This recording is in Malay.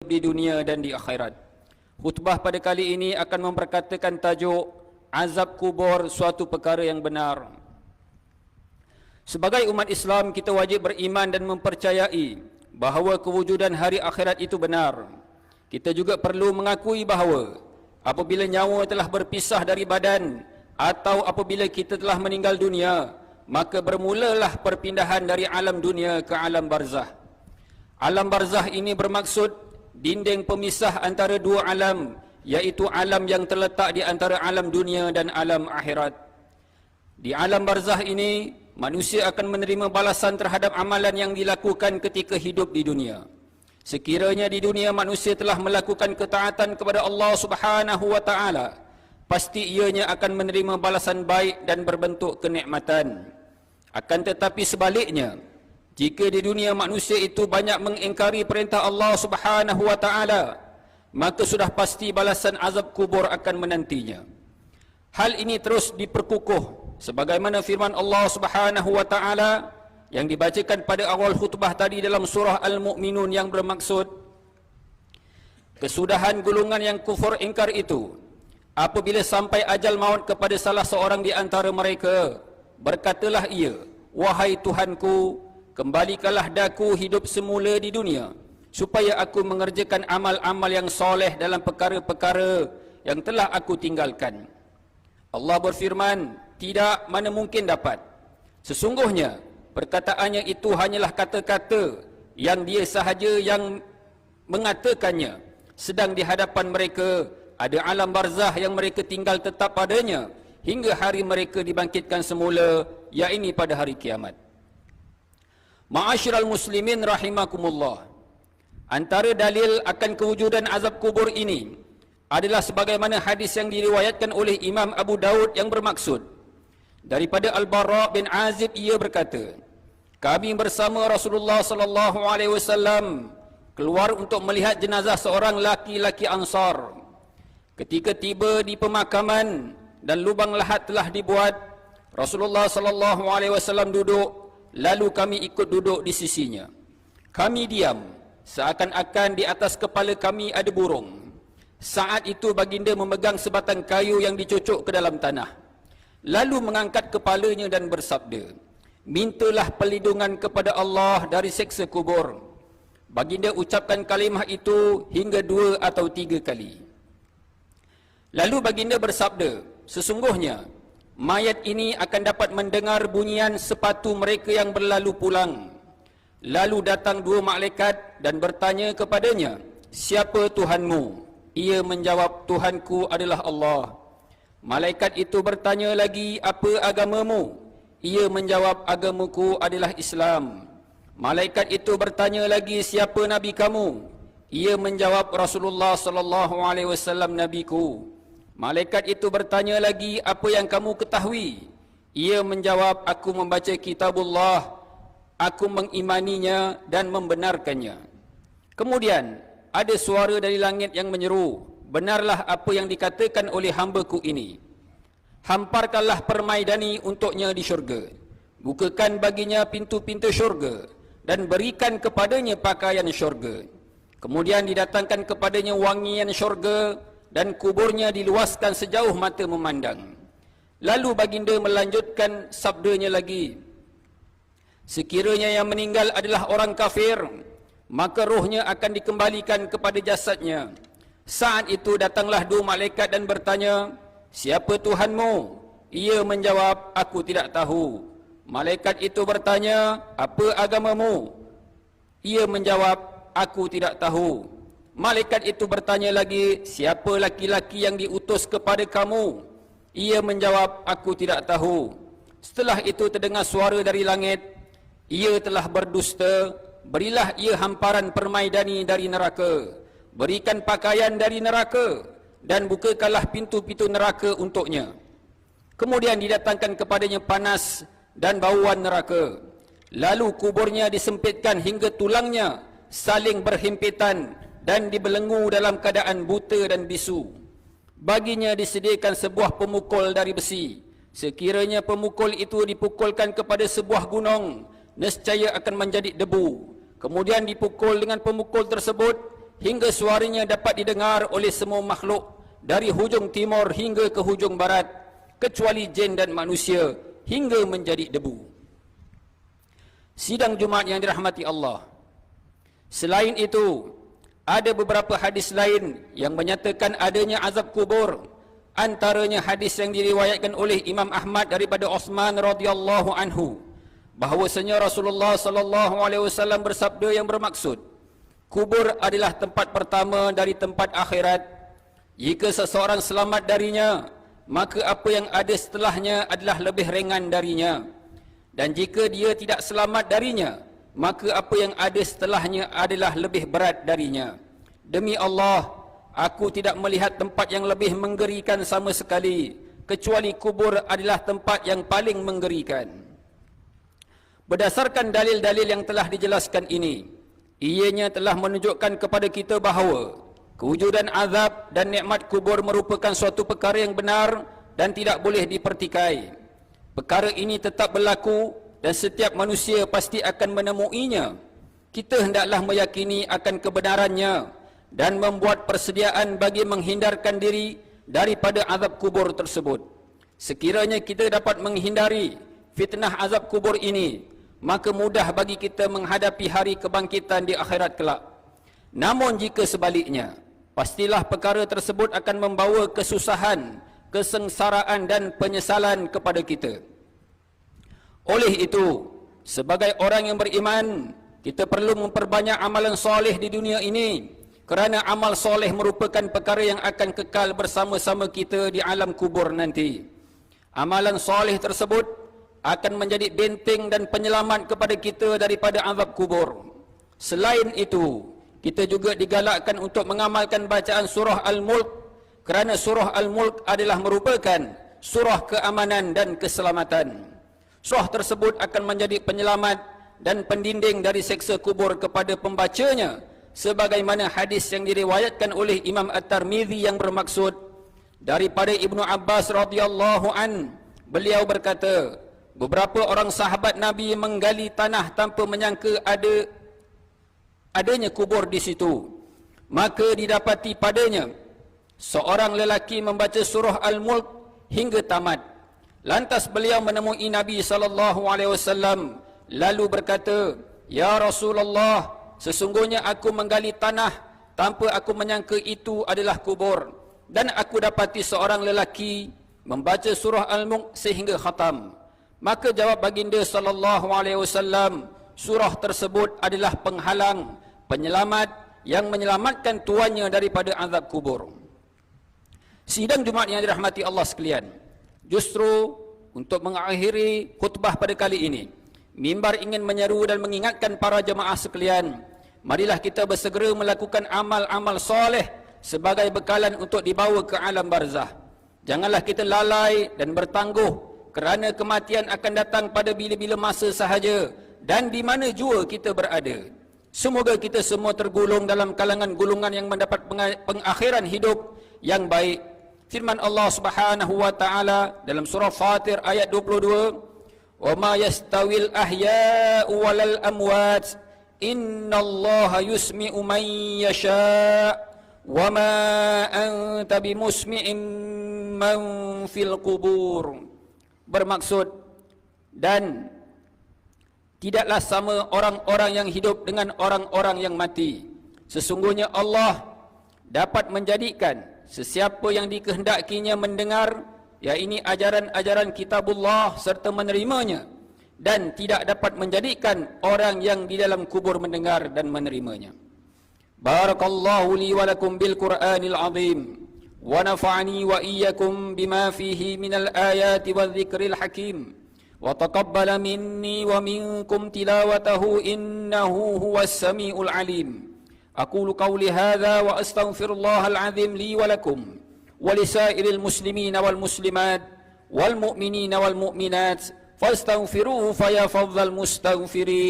hidup di dunia dan di akhirat. Khutbah pada kali ini akan memperkatakan tajuk azab kubur suatu perkara yang benar. Sebagai umat Islam, kita wajib beriman dan mempercayai bahawa kewujudan hari akhirat itu benar. Kita juga perlu mengakui bahawa apabila nyawa telah berpisah dari badan atau apabila kita telah meninggal dunia, maka bermulalah perpindahan dari alam dunia ke alam barzah. Alam barzah ini bermaksud dinding pemisah antara dua alam, iaitu alam yang terletak di antara alam dunia dan alam akhirat. Di alam barzah ini, manusia akan menerima balasan terhadap amalan yang dilakukan ketika hidup di dunia. Sekiranya di dunia manusia telah melakukan ketaatan kepada Allah Subhanahu wa taala, pasti ianya akan menerima balasan baik dan berbentuk kenikmatan. Akan tetapi sebaliknya, jika di dunia manusia itu banyak mengingkari perintah Allah Subhanahu wa taala, maka sudah pasti balasan azab kubur akan menantinya. Hal ini terus diperkukuh sebagaimana firman Allah Subhanahu wa taala yang dibacakan pada awal khutbah tadi dalam surah Al-Mu'minun, yang bermaksud kesudahan golongan yang kufur ingkar itu apabila sampai ajal maut kepada salah seorang di antara mereka, berkatalah ia, wahai Tuhanku, kembalikanlah daku hidup semula di dunia supaya aku mengerjakan amal-amal yang soleh dalam perkara-perkara yang telah aku tinggalkan. Allah berfirman, tidak, mana mungkin dapat. Sesungguhnya perkataannya itu hanyalah kata-kata yang dia sahaja yang mengatakannya, sedang di hadapan mereka ada alam barzah yang mereka tinggal tetap padanya hingga hari mereka dibangkitkan semula, yakni pada hari kiamat. Ma'asyiral muslimin rahimakumullah, antara dalil akan kewujudan azab kubur ini adalah sebagaimana hadis yang diriwayatkan oleh Imam Abu Daud yang bermaksud daripada Al-Bara bin Azib, ia berkata, kami bersama Rasulullah sallallahu alaihi wasallam keluar untuk melihat jenazah seorang laki-laki Ansar. Ketika tiba di pemakaman dan lubang lahat telah dibuat, Rasulullah sallallahu alaihi wasallam duduk, lalu kami ikut duduk di sisinya. Kami diam, seakan-akan di atas kepala kami ada burung. Saat itu baginda memegang sebatang kayu yang dicocok ke dalam tanah, lalu mengangkat kepalanya dan bersabda, mintalah perlindungan kepada Allah dari seksa kubur. Baginda ucapkan kalimah itu hingga 2 atau 3 kali. Lalu baginda bersabda, sesungguhnya mayat ini akan dapat mendengar bunyian sepatu mereka yang berlalu pulang. Lalu datang 2 malaikat dan bertanya kepadanya, siapa Tuhanmu? Ia menjawab, Tuhanku adalah Allah. Malaikat itu bertanya lagi, apa agamamu? Ia menjawab, agamaku adalah Islam. Malaikat itu bertanya lagi, siapa nabi kamu? Ia menjawab, Rasulullah sallallahu alaihi wasallam nabiku. Malaikat itu bertanya lagi, apa yang kamu ketahui? Ia menjawab, aku membaca kitabullah, aku mengimaninya dan membenarkannya. Kemudian ada suara dari langit yang menyeru, benarlah apa yang dikatakan oleh hamba-Ku ini. Hamparkanlah permaidani untuknya di syurga. Bukakan baginya pintu-pintu syurga dan berikan kepadanya pakaian syurga. Kemudian didatangkan kepadanya wangian syurga dan kuburnya diluaskan sejauh mata memandang. Lalu baginda melanjutkan sabdanya lagi, sekiranya yang meninggal adalah orang kafir, maka rohnya akan dikembalikan kepada jasadnya. Saat itu datanglah 2 malaikat dan bertanya, siapa Tuhanmu? Ia menjawab, aku tidak tahu. Malaikat itu bertanya, apa agamamu? Ia menjawab, aku tidak tahu. Malaikat itu bertanya lagi, siapa laki-laki yang diutus kepada kamu? Ia menjawab, aku tidak tahu. Setelah itu terdengar suara dari langit, ia telah berdusta, berilah ia hamparan permaidani dari neraka, berikan pakaian dari neraka, dan bukakanlah pintu-pintu neraka untuknya. Kemudian didatangkan kepadanya panas dan bauan neraka. Lalu kuburnya disempitkan hingga tulangnya saling berhimpitan dan dibelenggu dalam keadaan buta dan bisu. Baginya disediakan sebuah pemukul dari besi. Sekiranya pemukul itu dipukulkan kepada sebuah gunung, nescaya akan menjadi debu. Kemudian dipukul dengan pemukul tersebut, hingga suaranya dapat didengar oleh semua makhluk dari hujung timur hingga ke hujung barat, kecuali jin dan manusia, hingga menjadi debu. Sidang Jumaat yang dirahmati Allah. Selain itu, ada beberapa hadis lain yang menyatakan adanya azab kubur. Antaranya hadis yang diriwayatkan oleh Imam Ahmad daripada Uthman radhiyallahu anhu, bahawasanya Rasulullah sallallahu alaihi wasallam bersabda yang bermaksud, kubur adalah tempat pertama dari tempat akhirat. Jika seseorang selamat darinya, maka apa yang ada setelahnya adalah lebih ringan darinya. Dan jika dia tidak selamat darinya, maka apa yang ada setelahnya adalah lebih berat darinya. Demi Allah, aku tidak melihat tempat yang lebih menggerikan sama sekali, kecuali kubur adalah tempat yang paling menggerikan. Berdasarkan dalil-dalil yang telah dijelaskan ini, ianya telah menunjukkan kepada kita bahawa kewujudan azab dan nikmat kubur merupakan suatu perkara yang benar dan tidak boleh dipertikai. Perkara ini tetap berlaku dan setiap manusia pasti akan menemuinya. Kita hendaklah meyakini akan kebenarannya dan membuat persediaan bagi menghindarkan diri daripada azab kubur tersebut. Sekiranya kita dapat menghindari fitnah azab kubur ini, maka mudah bagi kita menghadapi hari kebangkitan di akhirat kelak. Namun jika sebaliknya, pastilah perkara tersebut akan membawa kesusahan, kesengsaraan dan penyesalan kepada kita. Oleh itu, sebagai orang yang beriman, kita perlu memperbanyak amalan soleh di dunia ini, kerana amal soleh merupakan perkara yang akan kekal bersama-sama kita di alam kubur nanti. Amalan soleh tersebut akan menjadi benteng dan penyelamat kepada kita daripada azab kubur. Selain itu, kita juga digalakkan untuk mengamalkan bacaan surah Al-Mulk, kerana surah Al-Mulk adalah merupakan surah keamanan dan keselamatan. Surah tersebut akan menjadi penyelamat dan pendinding dari seksa kubur kepada pembacanya, sebagaimana hadis yang diriwayatkan oleh Imam At-Tirmizi yang bermaksud daripada Ibnu Abbas radhiyallahu an, beliau berkata, beberapa orang sahabat Nabi menggali tanah tanpa menyangka adanya kubur di situ. Maka didapati padanya seorang lelaki membaca surah Al-Mulk hingga tamat. Lantas beliau menemui Nabi SAW, lalu berkata, "Ya Rasulullah, sesungguhnya aku menggali tanah tanpa aku menyangka itu adalah kubur, dan aku dapati seorang lelaki membaca surah Al-Mulk sehingga khatam." Maka jawab baginda SAW, surah tersebut adalah penghalang, penyelamat yang menyelamatkan tuannya daripada azab kubur. Sidang Jumaat yang dirahmati Allah sekalian, justru untuk mengakhiri khutbah pada kali ini, mimbar ingin menyeru dan mengingatkan para jemaah sekalian, marilah kita bersegera melakukan amal-amal soleh sebagai bekalan untuk dibawa ke alam barzah. Janganlah kita lalai dan bertangguh, kerana kematian akan datang pada bila-bila masa sahaja dan di mana jua kita berada. Semoga kita semua tergolong dalam kalangan golongan yang mendapat pengakhiran hidup yang baik. Firman Allah Subhanahu wa taala dalam surah Fatir ayat 22, "Wa ma yastawil ahya'u walal amwat, innallaha yusmi'u man yasha' wa ma anta bimusmi'in man fil qubur." Bermaksud, dan tidaklah sama orang-orang yang hidup dengan orang-orang yang mati. Sesungguhnya Allah dapat menjadikan sesiapa yang dikehendakinya mendengar, yakni ajaran-ajaran kitabullah serta menerimanya, dan tidak dapat menjadikan orang yang di dalam kubur mendengar dan menerimanya. Barakallahu li wa lakum bil Qur'anil azim, wa nafa'ani wa iyyakum bima fihi minal ayati wal dzikril hakim, wa taqabbala minni wa minkum tilawatahu innahu huwas samiul alim. Aqulu qawli hadha wa astaghfirullahal azim li wa lakum wa lisairil muslimina wal muslimat wal mu'minina wal mu'minat fastaghfiruhu fa ya fadhal mustaghfirin.